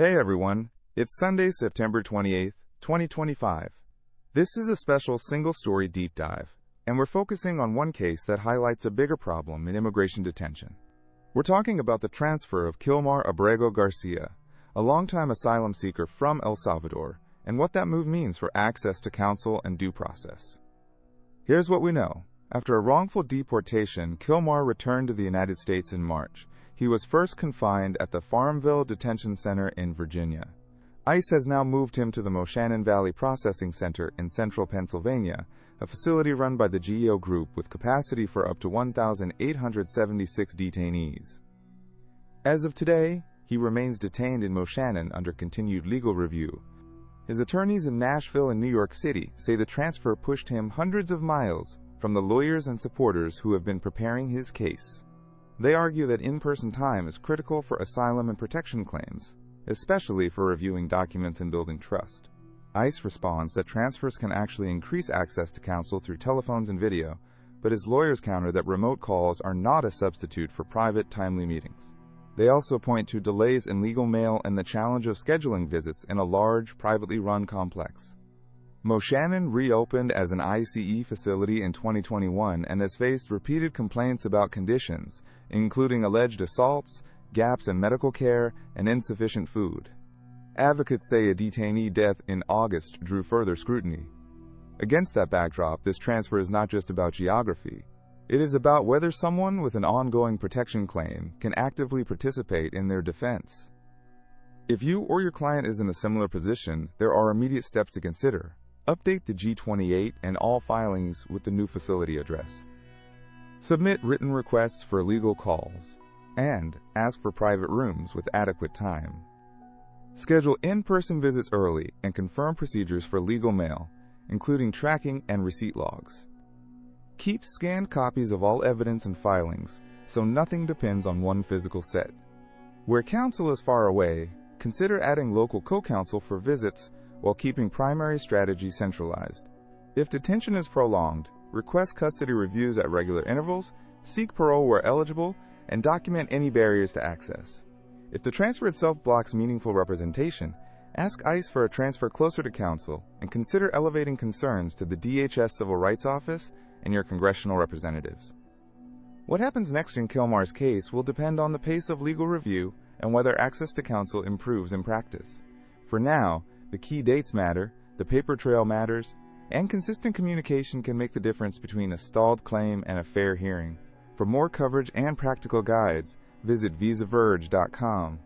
Hey everyone, it's Sunday, September 28th, 2025. This is a special single-story deep dive, and we're focusing on one case that highlights a bigger problem in immigration detention. We're talking about the transfer of Kilmar Abrego Garcia, a longtime asylum seeker from El Salvador, and what that move means for access to counsel and due process. Here's what we know. After a wrongful deportation, Kilmar returned to the United States in March. He was first confined at the Farmville Detention Center in Virginia. ICE has now moved him to the Moshannon Valley Processing Center in central Pennsylvania, a facility run by the GEO Group with capacity for up to 1,876 detainees. As of today, he remains detained in Moshannon under continued legal review. His attorneys in Nashville and New York City say the transfer pushed him hundreds of miles from the lawyers and supporters who have been preparing his case. They argue that in-person time is critical for asylum and protection claims, especially for reviewing documents and building trust. ICE responds that transfers can actually increase access to counsel through telephones and video, but his lawyers counter that remote calls are not a substitute for private, timely meetings. They also point to delays in legal mail and the challenge of scheduling visits in a large, privately run complex. Moshannon reopened as an ICE facility in 2021 and has faced repeated complaints about conditions, including alleged assaults, gaps in medical care, and insufficient food. Advocates say a detainee death in August drew further scrutiny. Against that backdrop, this transfer is not just about geography. It is about whether someone with an ongoing protection claim can actively participate in their defense. If you or your client is in a similar position, there are immediate steps to consider. Update the G28 and all filings with the new facility address. Submit written requests for legal calls, and ask for private rooms with adequate time. Schedule in-person visits early and confirm procedures for legal mail, including tracking and receipt logs. Keep scanned copies of all evidence and filings, so nothing depends on one physical set. Where counsel is far away, consider adding local co-counsel for visits while keeping primary strategy centralized. If detention is prolonged, request custody reviews at regular intervals, seek parole where eligible, and document any barriers to access. If the transfer itself blocks meaningful representation, ask ICE for a transfer closer to counsel and consider elevating concerns to the DHS Civil Rights Office and your congressional representatives. What happens next in Kilmar's case will depend on the pace of legal review and whether access to counsel improves in practice. For now, the key dates matter, the paper trail matters, and consistent communication can make the difference between a stalled claim and a fair hearing. For more coverage and practical guides, visit visaverge.com.